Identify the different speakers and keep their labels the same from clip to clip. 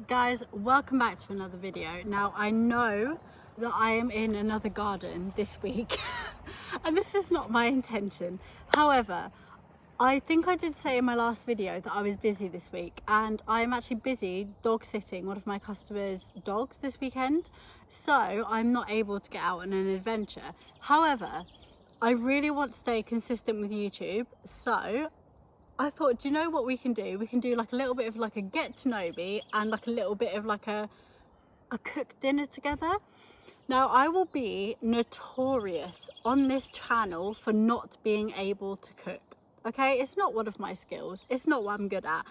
Speaker 1: Guys, welcome back to another video. Now I know that I am in another garden this week and this was not my intention. However, I think I did say in my last video that I was busy this week, and I am actually busy dog sitting one of my customers' dogs this weekend, so I'm not able to get out on an adventure. However, I really want to stay consistent with YouTube, so I thought, do you know what we can do? We can do like a little bit of like a get to know me and like a little bit of like a cooked dinner together. Now, I will be notorious on this channel for not being able to cook. Okay, it's not one of my skills. It's not what I'm good at.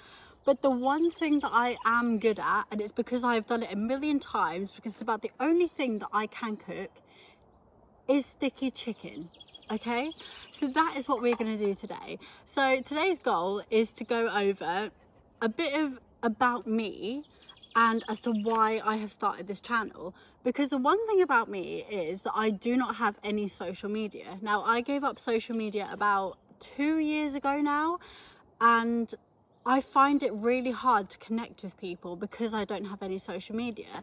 Speaker 1: But the one thing that I am good at, and it's because I've done it a million times, because it's about the only thing that I can cook, is sticky chicken. Okay, so that is what we're going to do today. So today's goal is to go over a bit of about me and as to why I have started this channel, because the one thing about me is that I do not have any social media. Now, I gave up social media about 2 years ago now, and I find it really hard to connect with people because I don't have any social media.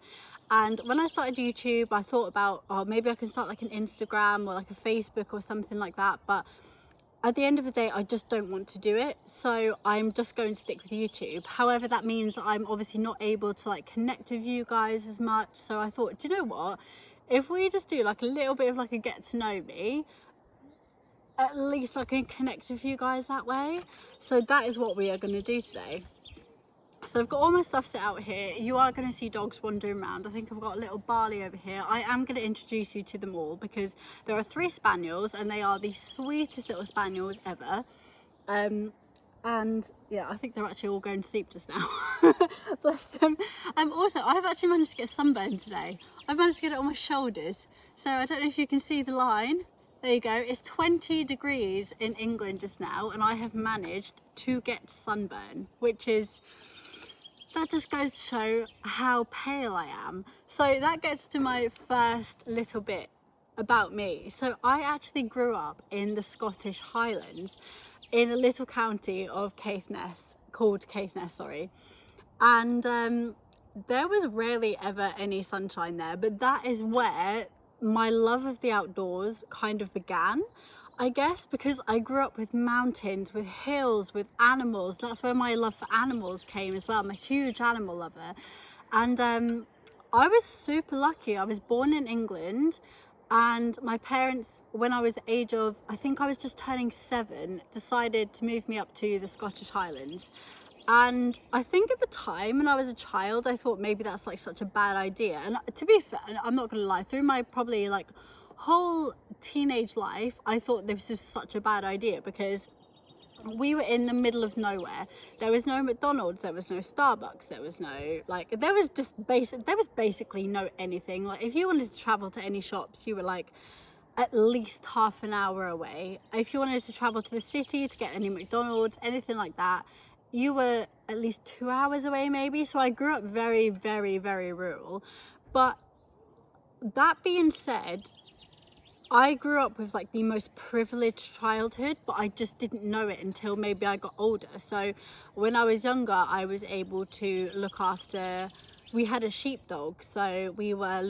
Speaker 1: And when I started YouTube, I thought about, oh, maybe I can start like an Instagram or like a Facebook or something like that. But at the end of the day, I just don't want to do it. So I'm just going to stick with YouTube. However, that means I'm obviously not able to like connect with you guys as much. So I thought, do you know what? If we just do like a little bit of like a get to know me, at least I can connect with you guys that way. So that is what we are going to do today. So I've got all my stuff set out here. You are going to see dogs wandering around. I think I've got a little Barley over here. I am going to introduce you to them all because there are 3 spaniels and they are the sweetest little spaniels ever. And yeah, I think they're actually all going to sleep just now. Bless them. Also, I've actually managed to get sunburn today. I've managed to get it on my shoulders. So I don't know if you can see the line. There you go. It's 20 degrees in England just now, and I have managed to get sunburn, which is... that just goes to show how pale I am. So that gets to my first little bit about me. So I actually grew up in the Scottish Highlands in a little county of Caithness, called Caithness, sorry. And there was rarely ever any sunshine there, but that is where my love of the outdoors kind of began, I guess, because I grew up with mountains, with hills, with animals. That's where my love for animals came as well. I'm a huge animal lover. And I was super lucky. I was born in England, and my parents, when I was the age of, I think I was just turning 7, decided to move me up to the Scottish Highlands. And I think at the time when I was a child, I thought maybe that's like such a bad idea. And to be fair, I'm not gonna lie, through my probably like whole teenage life, I thought this was such a bad idea because we were in the middle of nowhere. There was no McDonald's, there was no Starbucks, there was no there was basically no anything. Like if you wanted to travel to any shops, you were like at least half an hour away. If you wanted to travel to the city to get any McDonald's, anything like that, you were at least 2 hours away maybe. So I grew up very, very, very rural. But that being said, I grew up with like the most privileged childhood, but I just didn't know it until maybe I got older. So when I was younger, I was able to look after, we had a sheepdog, so we were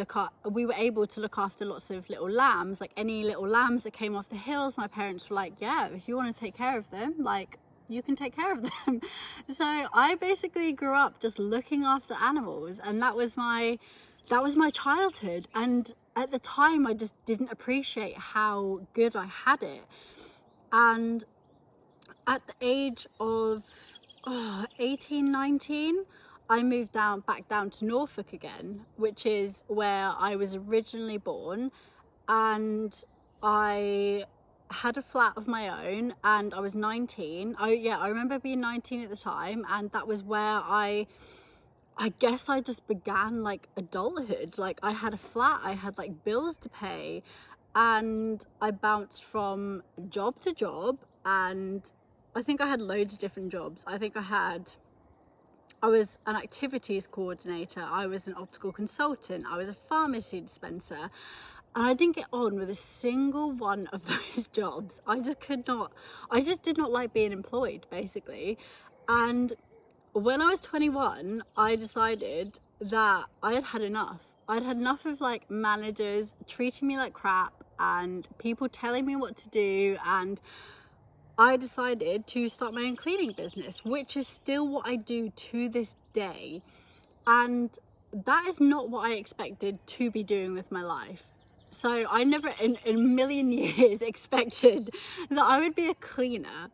Speaker 1: able to look after lots of little lambs. Like any little lambs that came off the hills, my parents were like, yeah, if you want to take care of them, like you can take care of them. So I basically grew up just looking after animals, and that was my childhood. And at the time, I just didn't appreciate how good I had it. And at the age of 18, 19, I moved back down to Norfolk again, which is where I was originally born. And I had a flat of my own, and I was 19. I remember being 19 at the time, and that was where I guess I just began like adulthood. Like I had a flat, I had like bills to pay, and I bounced from job to job. And I think I had loads of different jobs. I was an activities coordinator, I was an optical consultant, I was a pharmacy dispenser, and I didn't get on with a single one of those jobs. I just did not like being employed, basically. And when I was 21, I decided that I had had enough. I'd had enough of like managers treating me like crap and people telling me what to do, and I decided to start my own cleaning business, which is still what I do to this day. And that is not what I expected to be doing with my life. So I never in a million years expected that I would be a cleaner.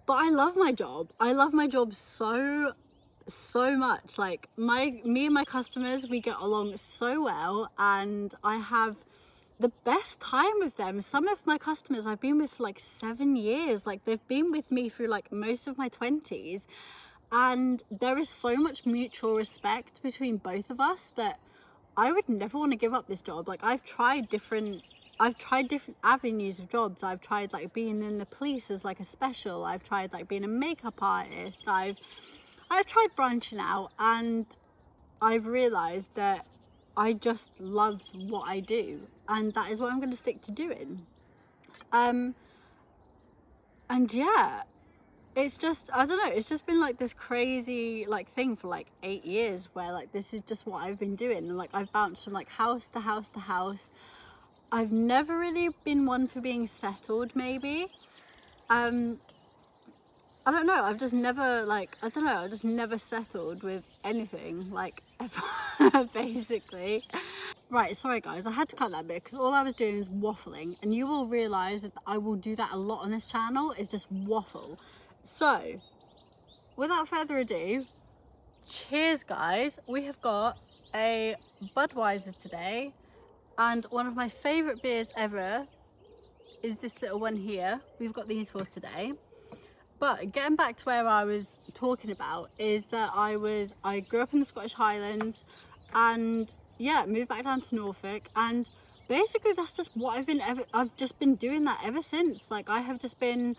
Speaker 1: But I love my job. I love my job so much. Like me and my customers, we get along so well, and I have the best time with them. Some of my customers I've been with for like 7 years. Like they've been with me through like most of my 20s, and there is so much mutual respect between both of us that I would never want to give up this job. Like I've tried different avenues of jobs. I've tried like being in the police as like a special. I've tried like being a makeup artist. I've tried branching out, and I've realized that I just love what I do, and that is what I'm going to stick to doing. And yeah, it's just, I don't know, it's just been like this crazy like thing for like 8 years where like this is just what I've been doing, and like I've bounced from like house to house to house. I've never really been one for being settled, maybe. I don't know, I've just never like, I don't know, I've just never settled with anything, like ever, basically. Right, sorry guys, I had to cut that bit because all I was doing is waffling, and you will realise that I will do that a lot on this channel, is just waffle. So, without further ado, cheers guys. We have got a Budweiser today, and one of my favourite beers ever is this little one here. We've got these for today. But getting back to where I was talking about is that I grew up in the Scottish Highlands, and yeah, moved back down to Norfolk, and basically that's just what I've just been doing that ever since. Like I've been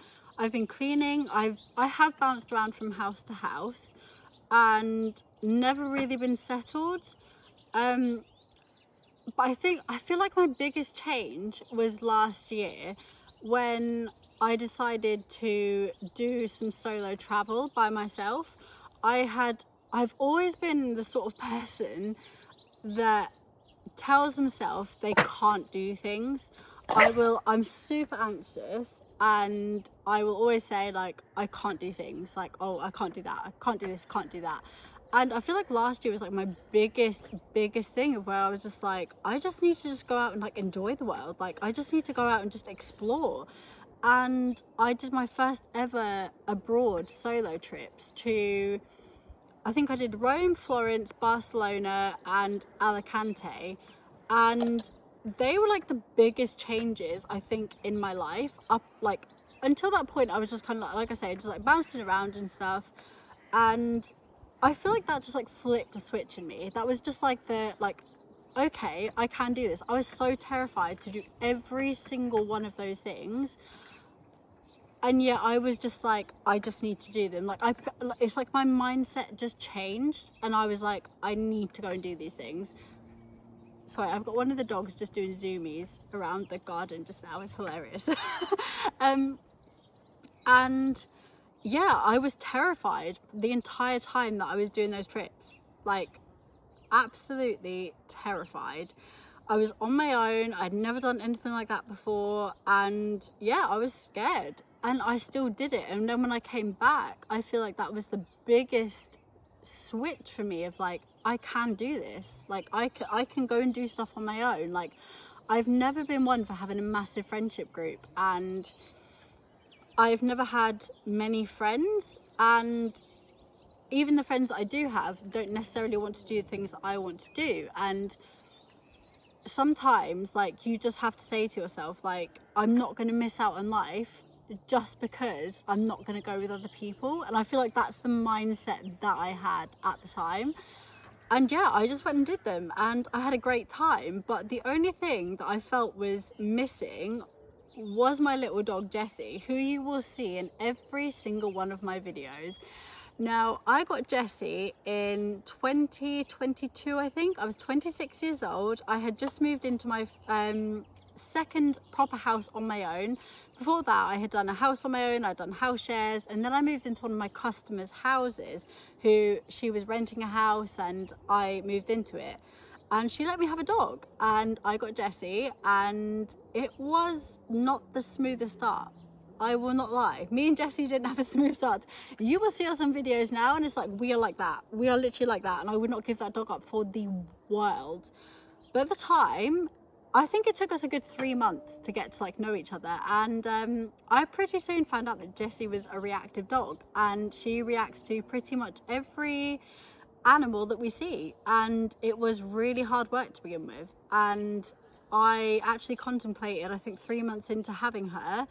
Speaker 1: cleaning. I have bounced around from house to house and never really been settled. But I feel like my biggest change was last year when I decided to do some solo travel by myself. I've always been the sort of person that tells themselves they can't do things. I'm super anxious, and I will always say like, I can't do things, like, oh, I can't do that, I can't do this, can't do that. And I feel like last year was like my biggest thing of where I was just like, I just need to just go out and like enjoy the world. Like I just need to go out and just explore. And I did my first ever abroad solo trips to, I think I did Rome, Florence, Barcelona and Alicante, and they were like the biggest changes I think in my life. Up like until that point I was just kind of like I say, just like bouncing around and stuff, and I feel like that just like flipped a switch in me. That was just like okay, I can do this. I was so terrified to do every single one of those things, and yet I was just like, I just need to do them. Like it's like my mindset just changed, and I was like, I need to go and do these things. Sorry, I've got one of the dogs just doing zoomies around the garden just now. It's hilarious. And yeah, I was terrified the entire time that I was doing those trips. Like absolutely terrified. I was on my own. I'd never done anything like that before, and yeah, I was scared, and I still did it. And then when I came back, I feel like that was the biggest switch for me of like, I can do this. Like I can go and do stuff on my own. Like I've never been one for having a massive friendship group, and I've never had many friends, and even the friends that I do have don't necessarily want to do the things that I want to do. And sometimes like you just have to say to yourself like, I'm not going to miss out on life just because I'm not going to go with other people. And I feel like that's the mindset that I had at the time. And yeah, I just went and did them, and I had a great time. But the only thing that I felt was missing was my little dog Jessie, who you will see in every single one of my videos. Now, I got Jessie in 2022, I think. I was 26 years old. I had just moved into my second proper house on my own. before that I had done a house on my own, I'd done house shares, and then I moved into one of my customers' houses who she was renting a house and I moved into it. And she let me have a dog and I got Jessie, and it was not the smoothest start. I will not lie. Me and Jessie didn't have a smooth start. You will see us on videos now and it's like, we are like that. We are literally like that. And I would not give that dog up for the world. But at the time, I think it took us a good 3 months to get to like know each other. And I pretty soon found out that Jessie was a reactive dog, and she reacts to pretty much every animal that we see. And it was really hard work to begin with. And I actually contemplated, I think 3 months into having her,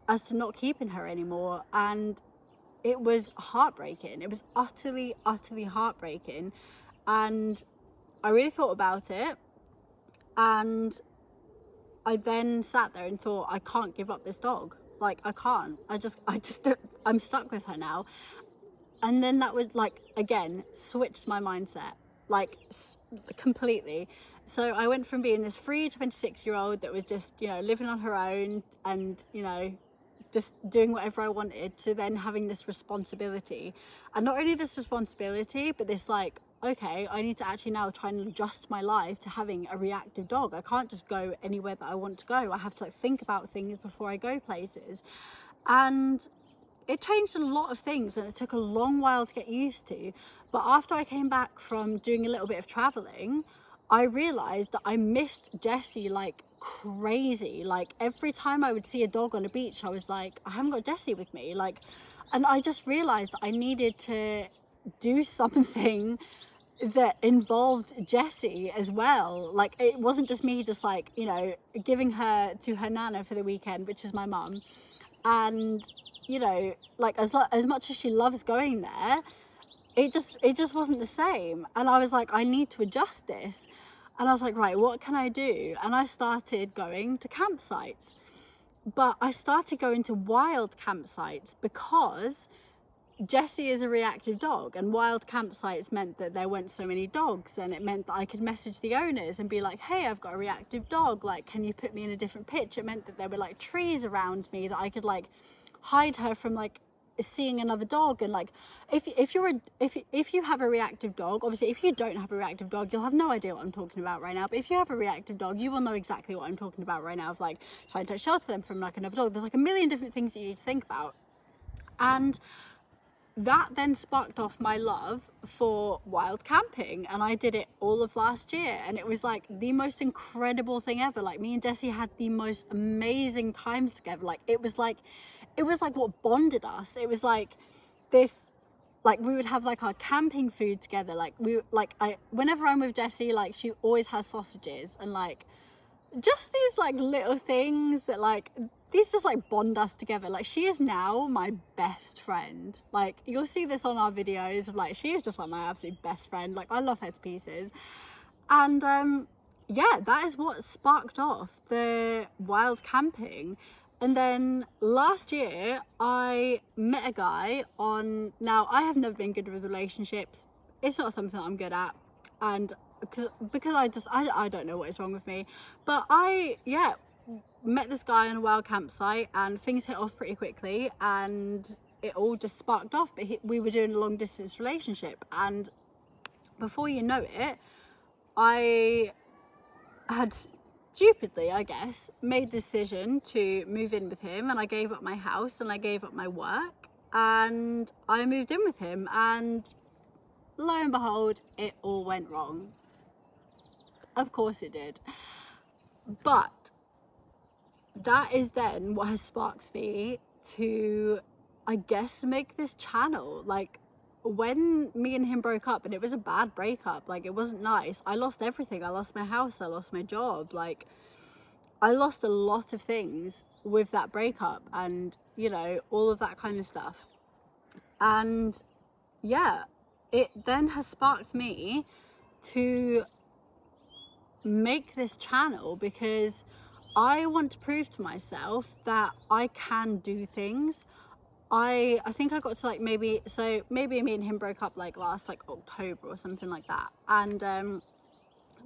Speaker 1: as to not keeping her anymore, and it was heartbreaking. It was utterly heartbreaking, and I really thought about it, and I then sat there and thought, I can't give up this dog. Like, I can't. I'm stuck with her now. And then that would, like, again, switched my mindset, like, completely. So I went from being this free 26-year-old that was just, you know, living on her own and, you know, just doing whatever I wanted, to then having this responsibility. And not only this responsibility, but this like, okay, I need to actually now try and adjust my life to having a reactive dog. I can't just go anywhere that I want to go. I have to like think about things before I go places. And it changed a lot of things, and it took a long while to get used to. But after I came back from doing a little bit of traveling, I realized that I missed Jessie like crazy. Like every time I would see a dog on a beach, I was like, I haven't got Jessie with me. Like, and I just realized I needed to do something that involved Jessie as well. Like, it wasn't just me just like, you know, giving her to her nana for the weekend, which is my mum. And, you know, like as much as she loves going there, it just wasn't the same. And I was like, I need to adjust this. And I was like, right, what can I do? And I started going to campsites. But I started going to wild campsites because Jessie is a reactive dog, and wild campsites meant that there weren't so many dogs, and it meant that I could message the owners and be like, hey, I've got a reactive dog, like, can you put me in a different pitch? It meant that there were like trees around me that I could like hide her from like seeing another dog. And like, if you have a reactive dog, obviously if you don't have a reactive dog, you'll have no idea what I'm talking about right now. But if you have a reactive dog, you will know exactly what I'm talking about right now, of like trying to shelter them from like another dog. There's like a million different things that you need to think about. And that then sparked off my love for wild camping, and I did it all of last year, and it was like the most incredible thing ever. Like, me and Jessie had the most amazing times together. Like, it was like what bonded us. It was like this, like, we would have like our camping food together. Like, whenever I'm with Jessie, like, she always has sausages, and like just these like little things that like, these just like bond us together. Like, she is now my best friend. Like, you'll see this on our videos of like, she is just like my absolute best friend. Like, I love her to pieces. And yeah, that is what sparked off the wild camping. And then last year I met a guy on, now I have never been good with relationships. It's not something that I'm good at, and because I don't know what is wrong with me. But I met this guy on a wild campsite, and things hit off pretty quickly, and it all just sparked off. But we were doing a long distance relationship, and before you know it, I had stupidly, I guess, made the decision to move in with him, and I gave up my house and I gave up my work, and I moved in with him, and lo and behold, it all went wrong. Of course it did. But that is then what has sparked me to, I guess, make this channel. Like, when me and him broke up, and it was a bad breakup, like, it wasn't nice. I lost everything. I lost my house, I lost my job, like, I lost a lot of things with that breakup, and, you know, all of that kind of stuff. And yeah, it then has sparked me to make this channel, because I want to prove to myself that I can do things. I think I got to like maybe me and him broke up like last like October or something like that, and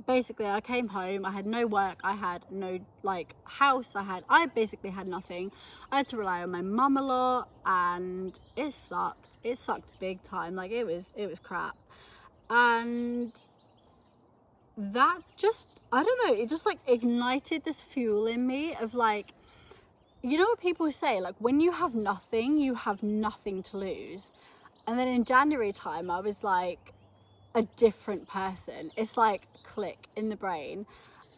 Speaker 1: basically I came home, I had no work, I had no like house, I basically had nothing. I had to rely on my mum a lot, and it sucked big time. Like it was crap. And that just, I don't know, it just like ignited this fuel in me of like, you know what people say, like when you have nothing to lose. And then in January time I was like a different person. It's like click in the brain.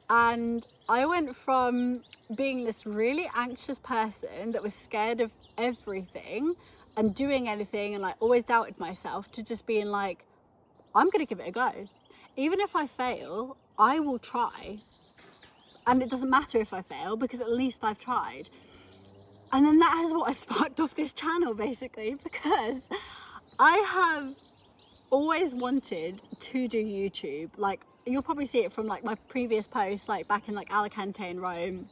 Speaker 1: And I went from being this really anxious person that was scared of everything and doing anything and like always doubted myself, to just being like, I'm gonna give it a go. Even if I fail, I will try. And it doesn't matter if I fail, because at least I've tried. And then that is what has sparked off this channel, basically, because I have always wanted to do YouTube. Like, you'll probably see it from like my previous posts, like back in like Alicante and Rome.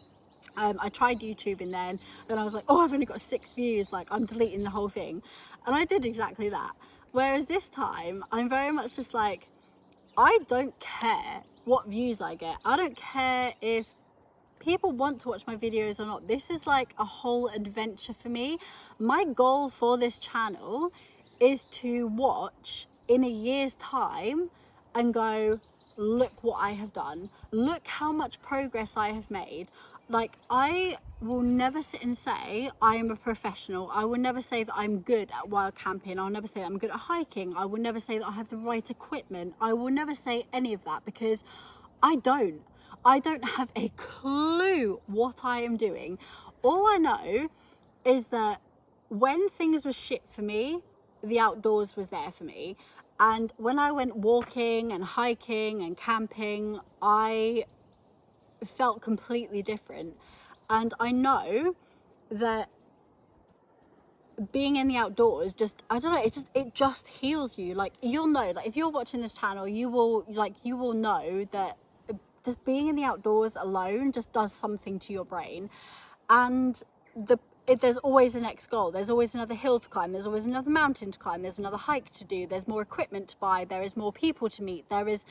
Speaker 1: I tried YouTube and then I was like, oh, I've only got 6 views, like I'm deleting the whole thing. And I did exactly that. Whereas this time, I'm very much just like, I don't care what views I get. I don't care if people want to watch my videos or not. This is like a whole adventure for me. My goal for this channel is to watch in a year's time and go, look what I have done. Look how much progress I have made. Like, I will never sit and say I am a professional. I will never say that I'm good at wild camping. I'll never say that I'm good at hiking. I will never say that I have the right equipment. I will never say any of that, because I don't have a clue what I am doing. All I know is that when things were shit for me, the outdoors was there for me. And when I went walking and hiking and camping, I felt completely different. And I know that being in the outdoors just, I don't know, it just heals you. Like, you'll know, like if you're watching this channel, you will know that just being in the outdoors alone just does something to your brain. And there's always a next goal. There's always another hill to climb. There's always another mountain to climb. There's another hike to do. There's more equipment to buy. There is more people to meet. There is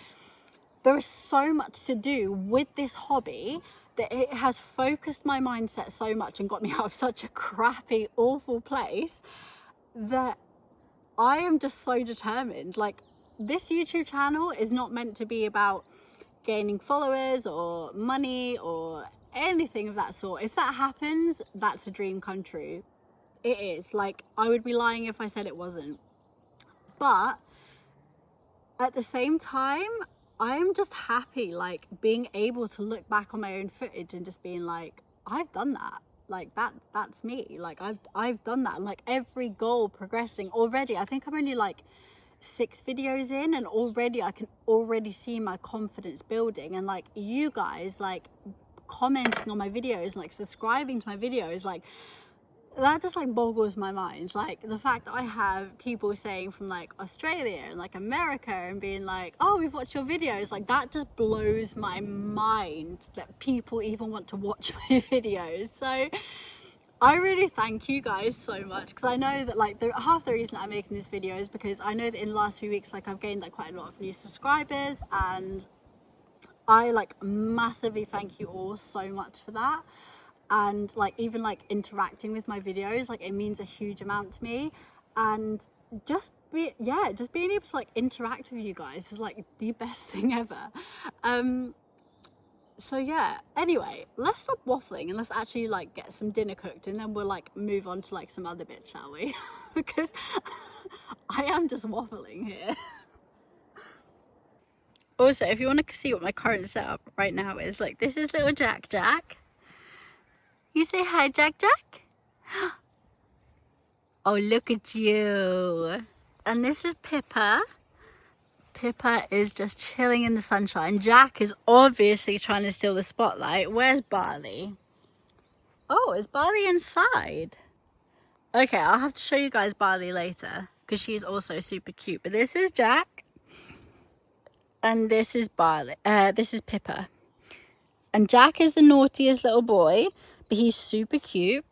Speaker 1: so much to do with this hobby that it has focused my mindset so much and got me out of such a crappy, awful place, that I am just so determined. Like, this YouTube channel is not meant to be about gaining followers or money or anything of that sort. If that happens, that's a dream come true. It is. Like, I would be lying if I said it wasn't. But at the same time, I'm just happy, like, being able to look back on my own footage and just being like, I've done that. Like, that's me. Like, I've done that. And like, every goal progressing already. I think I'm only like 6 videos in, and already I can already see my confidence building. And like, you guys like commenting on my videos and like subscribing to my videos, like, that just like boggles my mind. Like, the fact that I have people saying from like Australia and like America and being like, oh, we've watched your videos, like, that just blows my mind that people even want to watch my videos. So I really thank you guys so much, because I know that like half the reason I'm making this video is because I know that in the last few weeks, like, I've gained like quite a lot of new subscribers, and I like massively thank you all so much for that. And like, even like interacting with my videos, like, it means a huge amount to me. And just being able to like interact with you guys is like the best thing ever. So yeah, anyway, let's stop waffling and let's actually like get some dinner cooked, and then we'll like move on to like some other bits, shall we? Because I am just waffling here. Also, if you want to see what my current setup right now is, like, this is little Jack. You say hi, Jack. Oh, look at you. And this is Pippa. Pippa is just chilling in the sunshine. Jack is obviously trying to steal the spotlight. Where's Barley? Oh, is Barley inside? Okay, I'll have to show you guys Barley later, because she's also super cute. But this is Jack. And this is Barley. This is Pippa. And Jack is the naughtiest little boy, but he's super cute.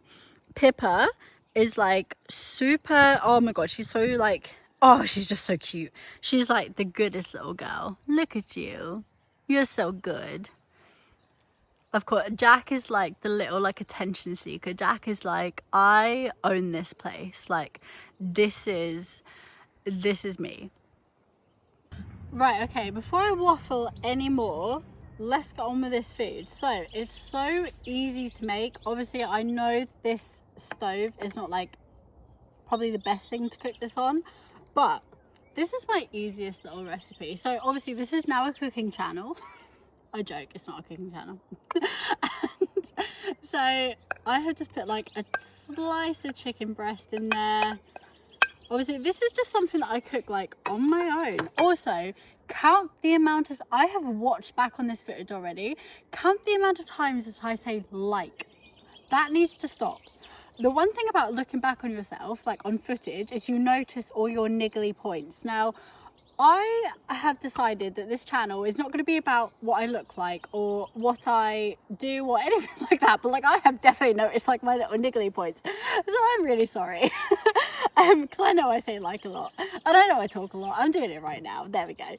Speaker 1: Pippa is like super, oh my god, she's so like, oh, she's just so cute. She's like the goodest little girl. Look at you. You're so good. Of course, Jack is like the little like attention seeker. Jack is like, I own this place. Like, this is me. Right, okay, before I waffle anymore, let's get on with this food. So, it's so easy to make. Obviously, I know this stove is not like probably the best thing to cook this on, but this is my easiest little recipe. So, obviously, this is now a cooking channel. I joke, it's not a cooking channel. And so, I have just put like a slice of chicken breast in there. Obviously, this is just something that I cook like on my own. Also, count the amount of, I have watched back on this footage already, count the amount of times that I say like. That needs to stop. The one thing about looking back on yourself, like on footage, is you notice all your niggly points. Now, I have decided that this channel is not going to be about what I look like or what I do or anything like that, but like I have definitely noticed like my little niggly points, so I'm really sorry. Because I know I say like a lot and I know I talk a lot. I'm doing it right now. There we go.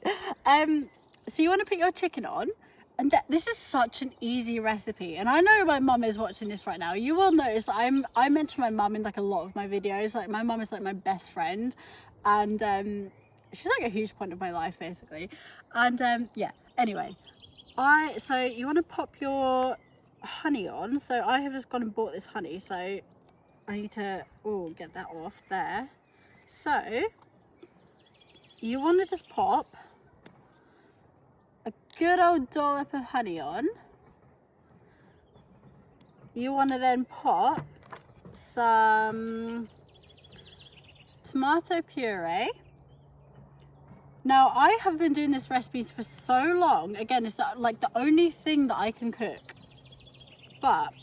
Speaker 1: So you want to put your chicken on, and this is such an easy recipe, and I know my mum is watching this right now. You will notice that I mention my mum in like a lot of my videos. Like my mum is like my best friend, and she's like a huge point of my life basically. And yeah, anyway, so you want to pop your honey on. So I have just gone and bought this honey, so I need to get that off there. So you want to just pop a good old dollop of honey on. You want to then pop some tomato puree. Now, I have been doing this recipes for so long. Again, it's like the only thing that I can cook. But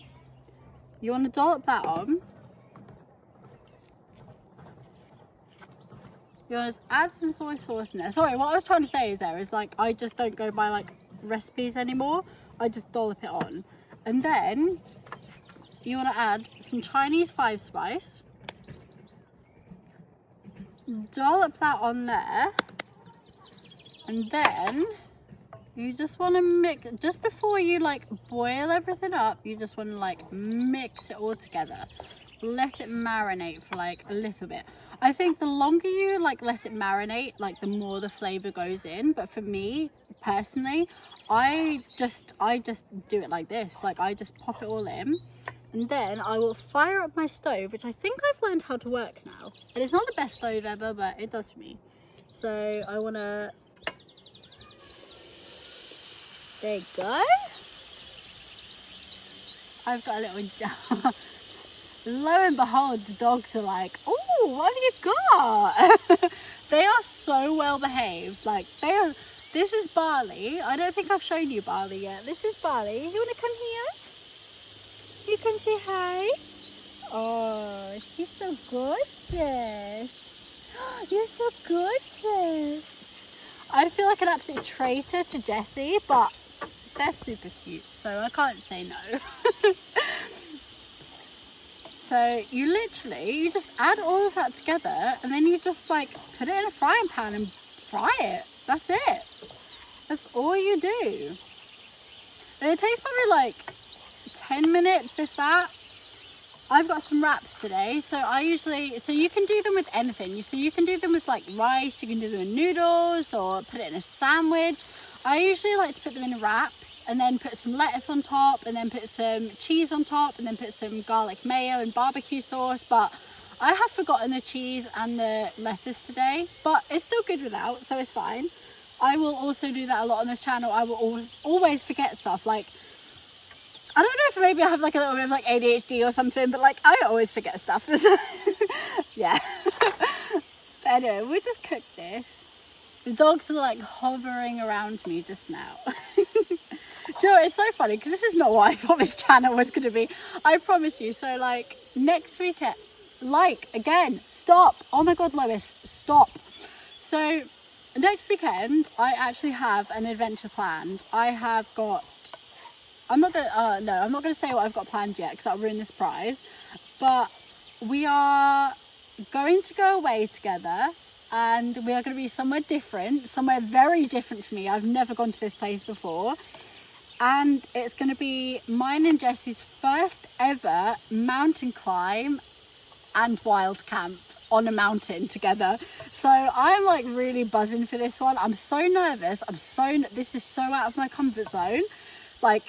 Speaker 1: you want to dollop that on. You want to just add some soy sauce in there. Sorry, what I was trying to say is like I just don't go by like recipes anymore. I just dollop it on. And then you want to add some Chinese 5 spice. Dollop that on there. And then you just want to mix, just before you like boil everything up, you just want to like mix it all together. Let it marinate for like a little bit. I think the longer you like let it marinate, like the more the flavor goes in. But for me personally, I just do it like this. Like I just pop it all in, and then I will fire up my stove, which I think I've learned how to work now. And it's not the best stove ever, but it does for me. So I want to, there you go. I've got a little lo and behold, the dogs are like, oh, what have you got? They are so well behaved. Like this is Barley. I don't think I've shown you Barley yet. This is Barley. You want to come here? You can say hi. Oh, she's so gorgeous. You're so gorgeous. I feel like an absolute traitor to Jessie, but they're super cute, so I can't say no. So you just add all of that together, and then you just like put it in a frying pan and fry it. That's it. That's all you do. And it takes probably like 10 minutes, if that. I've got some wraps today, so you can do them with anything. So you can do them with like rice, you can do them with noodles, or put it in a sandwich. I usually like to put them in wraps and then put some lettuce on top, and then put some cheese on top, and then put some garlic mayo and barbecue sauce. But I have forgotten the cheese and the lettuce today, but it's still good without, so it's fine. I will also do that a lot on this channel. I will always forget stuff. Like, I don't know if maybe I have like a little bit of like ADHD or something, but like I always forget stuff. Yeah. But anyway, we just cooked this. The dogs are like hovering around me just now. Do you know what? It's so funny because this is not what I thought this channel was going to be. I promise you. So like next weekend, again, stop. Oh my God, Lois, stop. So next weekend, I actually have an adventure planned. I'm not gonna say what I've got planned yet because that'll ruin the surprise. But we are going to go away together and we are going to be somewhere different, somewhere very different for me. I've never gone to this place before, and it's going to be mine and Jessie's first ever mountain climb and wild camp on a mountain together. So I'm like really buzzing for this one. I'm so nervous. This is so out of my comfort zone. Like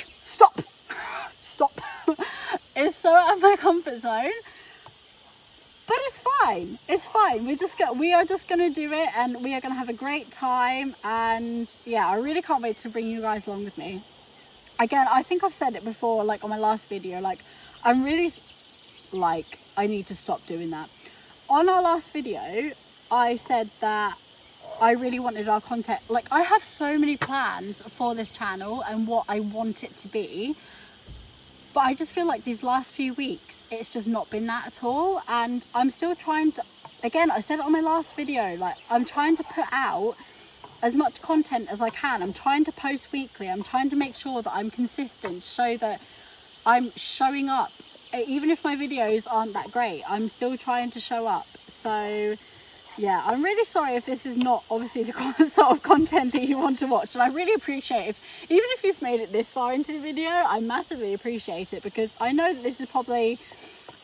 Speaker 1: stop. It's so out of my comfort zone, but it's fine. We are just gonna do it, and we are gonna have a great time. And yeah, I really can't wait to bring you guys along with me. Again, I think I've said it before, like on my last video, like I'm really like, I need to stop doing that. On our last video, I said that I really wanted our content, like I have so many plans for this channel and what I want it to be, but I just feel like these last few weeks it's just not been that at all. And I'm still trying to, again, I said it on my last video, like I'm trying to put out as much content as I can. I'm trying to post weekly. I'm trying to make sure that I'm consistent, so that I'm showing up. Even if my videos aren't that great, I'm still trying to show up. So yeah, I'm really sorry if this is not obviously the sort of content that you want to watch. And I really appreciate even if you've made it this far into the video, I massively appreciate it, because I know that this is probably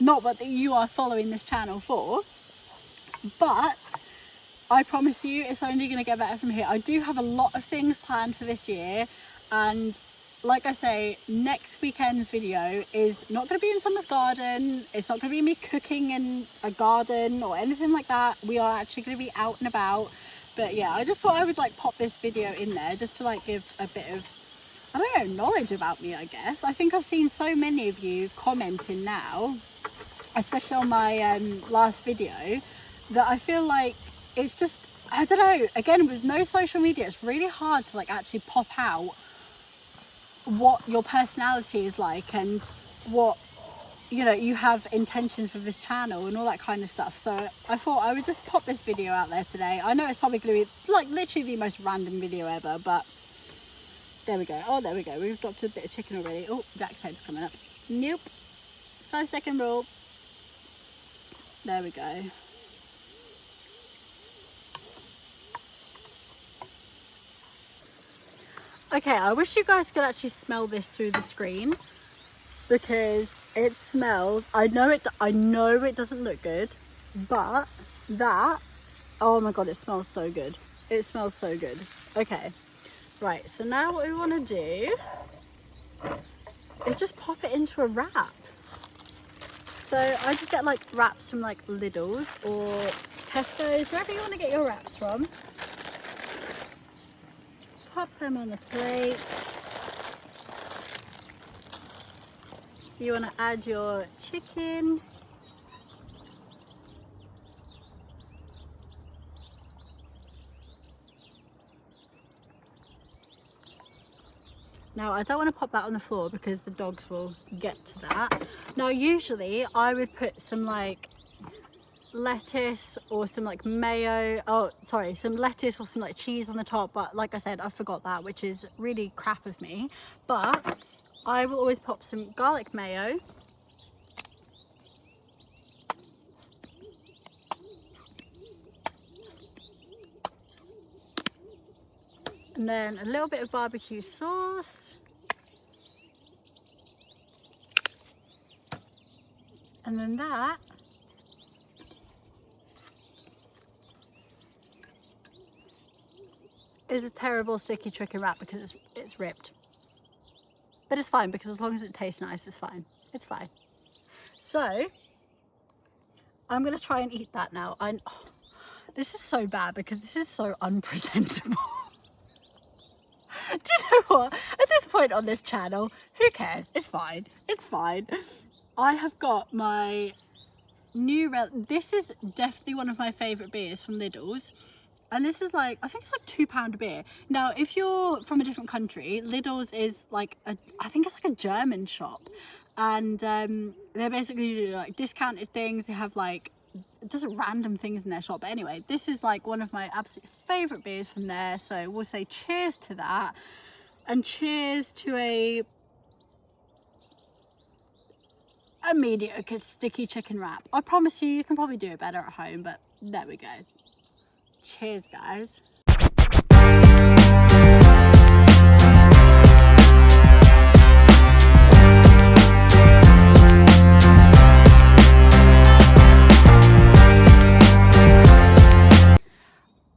Speaker 1: not what you are following this channel for. But I promise you, it's only going to get better from here. I do have a lot of things planned for this year, and like I say, next weekend's video is not going to be in Summer's garden. It's not going to be me cooking in a garden or anything like that. We are actually going to be out and about. But yeah, I just thought I would like pop this video in there just to like give a bit of, I don't know, knowledge about me, I guess. I think I've seen so many of you commenting now, especially on my last video, that I feel like it's just, I don't know, again, with no social media, it's really hard to like actually pop out what your personality is like, and what, you know, you have intentions for this channel and all that kind of stuff. So I thought I would just pop this video out there today. I know it's probably going to be like literally the most random video ever, but there we go. Oh, there we go. We've dropped a bit of chicken already. Oh, Jack's head's coming up. Nope. 5-second rule. There we go. Okay, I wish you guys could actually smell this through the screen, because it smells, I know it doesn't look good, but that, oh my god, it smells so good. It smells so good. Okay, right, so now what we want to do is just pop it into a wrap. So I just get like wraps from like Lidl's or Tesco's, wherever you want to get your wraps from. Pop them on the plate. You want to add your chicken. Now I don't want to pop that on the floor because the dogs will get to that. Now usually I would put some like lettuce or some like mayo, some lettuce or some like cheese on the top, but like I said, I forgot that, which is really crap of me. But I will always pop some garlic mayo, and then a little bit of barbecue sauce, and then that is a terrible sticky chicken wrap because it's ripped. But it's fine, because as long as it tastes nice, it's fine. It's fine. So I'm gonna try and eat that now. This is so bad because this is so unpresentable. Do you know what? At this point on this channel, who cares? It's fine. It's fine. I have got my new, this is definitely one of my favourite beers from Lidl's. And this is like, I think it's like £2 a beer. Now, if you're from a different country, Lidl's is like, I think it's like a German shop. And they basically do like discounted things. They have like just random things in their shop. But anyway, this is like one of my absolute favourite beers from there. So we'll say cheers to that. And cheers to a a mediocre sticky chicken wrap. I promise you, you can probably do it better at home, but there we go. Cheers, guys.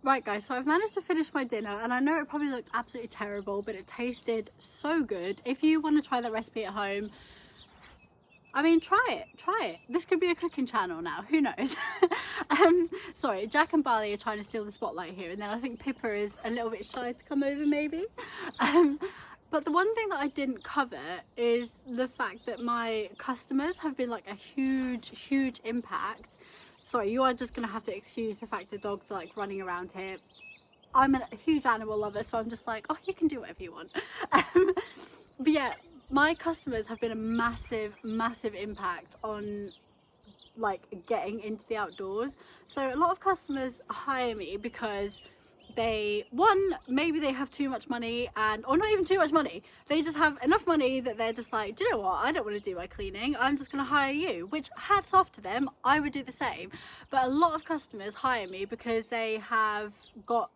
Speaker 1: Right guys, so I've managed to finish my dinner, and I know it probably looked absolutely terrible, but it tasted so good. If you want to try that recipe at home, I mean, try it. This could be a cooking channel now, who knows? Sorry, Jack and Barley are trying to steal the spotlight here, and then I think Pippa is a little bit shy to come over maybe. But the one thing that I didn't cover is the fact that my customers have been like a huge impact. Sorry, you are just going to have to excuse the fact that dogs are like running around here. I'm a huge animal lover, so I'm just like, oh, you can do whatever you want. But yeah, my customers have been a massive impact on like getting into the outdoors. So a lot of customers hire me because maybe they have too much money, or not even too much money, they just have enough money that they're just like, do you know what, I don't want to do my cleaning, I'm just going to hire you, which hats off to them, I would do the same. But a lot of customers hire me because they have got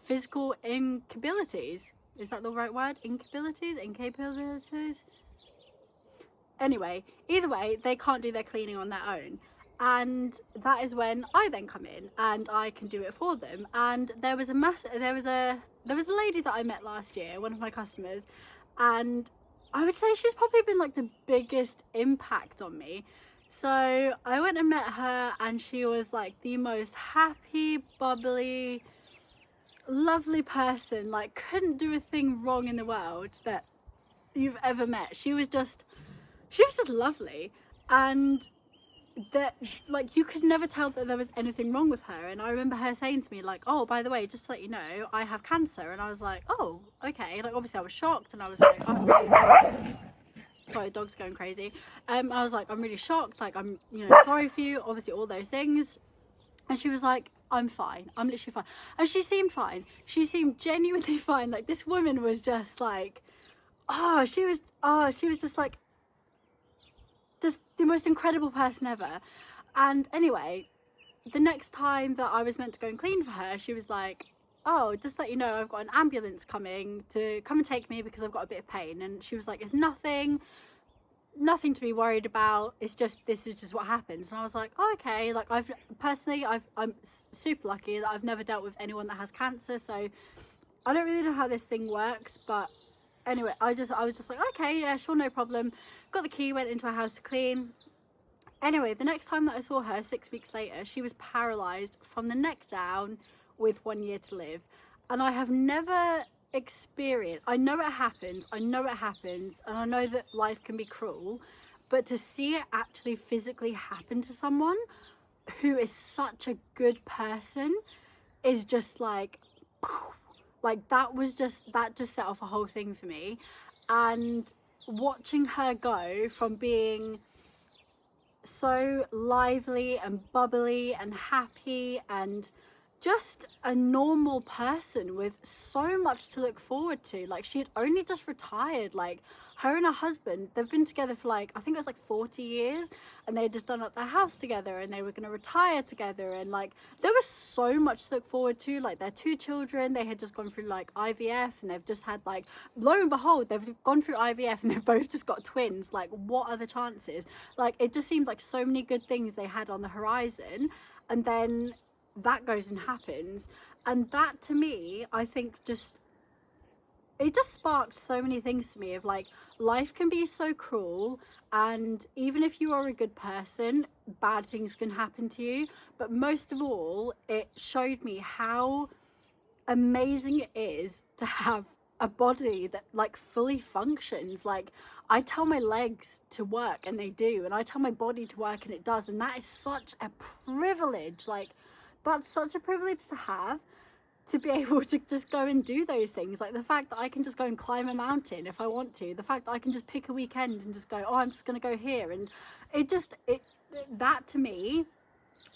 Speaker 1: physical incapabilities. Is that the right word? Incapabilities? Anyway, either way, they can't do their cleaning on their own. And that is when I then come in and I can do it for them. And there was a lady that I met last year, one of my customers, and I would say she's probably been like the biggest impact on me. So I went and met her, and she was like the most happy, bubbly, lovely person, like couldn't do a thing wrong in the world that you've ever met. She was just lovely, and that like you could never tell that there was anything wrong with her. And I remember her saying to me like, oh, by the way, just to let you know, I have cancer. And I was like, oh, okay. Like obviously I was shocked, and I was like, oh, sorry, dog's going crazy. I was like, I'm really shocked, like I'm, you know, sorry for you, obviously all those things. And she was like, I'm fine, I'm literally fine. And she seemed fine, she seemed genuinely fine. Like this woman was just like, she was just like just the most incredible person ever. And anyway, the next time that I was meant to go and clean for her, she was like, oh, just let you know, I've got an ambulance coming to come and take me because I've got a bit of pain. And she was like, it's nothing to be worried about, it's just, this is just what happens. And I was like, oh, okay. Like I'm super lucky that I've never dealt with anyone that has cancer, so I don't really know how this thing works. But anyway, I was just like, okay, yeah, sure, no problem. Got the key, went into her house to clean. Anyway, the next time that I saw her, 6 weeks later, she was paralysed from the neck down with 1 year to live. And I have never experienced, I know it happens, and I know that life can be cruel, but to see it actually physically happen to someone who is such a good person is just like that just set off a whole thing for me. And watching her go from being so lively and bubbly and happy and just a normal person with so much to look forward to. Like she had only just retired. Like her and her husband, they've been together for like, I think it was like 40 years, and they had just done up their house together, and they were going to retire together. And like there was so much to look forward to. Like their 2 children, they had just gone through like IVF, and they've just had like, lo and behold, they've gone through IVF and they've both just got twins. Like what are the chances? Like it just seemed like so many good things they had on the horizon, and then that goes and happens. And that to me, I think it just sparked so many things to me of like, life can be so cruel, and even if you are a good person, bad things can happen to you. But most of all, it showed me how amazing it is to have a body that like fully functions. Like I tell my legs to work and they do, and I tell my body to work and it does, and that is such a privilege. Like that's such a privilege to have, to be able to just go and do those things. Like the fact that I can just go and climb a mountain if I want to, the fact that I can just pick a weekend and just go, oh, I'm just going to go here. And that to me,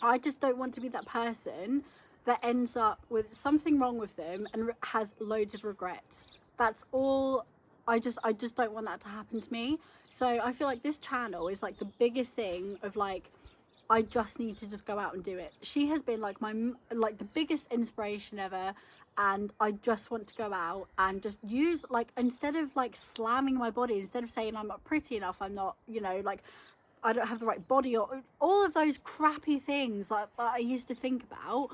Speaker 1: I just don't want to be that person that ends up with something wrong with them and has loads of regrets. That's all I just don't want that to happen to me. So I feel like this channel is like the biggest thing of like, I just need to just go out and do it. She has been like the biggest inspiration ever, and I just want to go out and just use, like, instead of like slamming my body, instead of saying I'm not pretty enough, I'm not, you know, like I don't have the right body, or all of those crappy things like that I used to think about,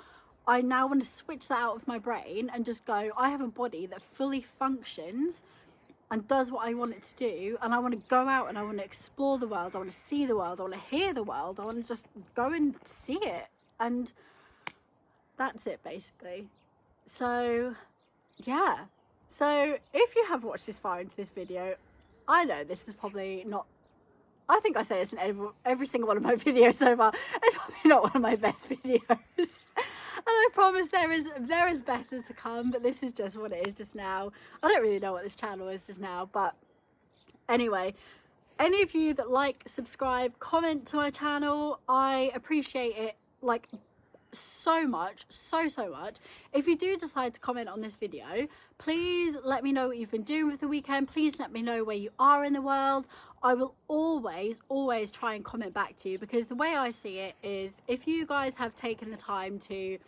Speaker 1: I now want to switch that out of my brain and just go, I have a body that fully functions and does what I want it to do, and I want to go out and I want to explore the world, I want to see the world, I want to hear the world, I want to just go and see it, and that's it basically. So yeah, so if you have watched this far into this video, I know this is probably not, I think I say this in every single one of my videos so far, it's probably not one of my best videos. And I promise there is better to come, but this is just what it is just now. I don't really know what this channel is just now, but anyway, any of you that like, subscribe, comment to my channel, I appreciate it like so much, so much. If you do decide to comment on this video, please let me know what you've been doing with the weekend. Please let me know where you are in the world. I will always try and comment back to you, because the way I see it is, if you guys have taken the time to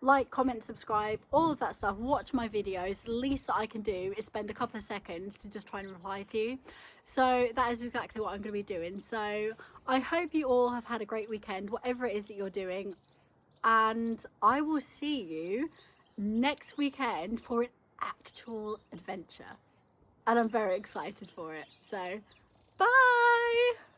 Speaker 1: like, comment, subscribe, all of that stuff, watch my videos, the least that I can do is spend a couple of seconds to just try and reply to you. So that is exactly what I'm going to be doing. So I hope you all have had a great weekend, whatever it is that you're doing, and I will see you next weekend for an actual adventure, and I'm very excited for it. So bye.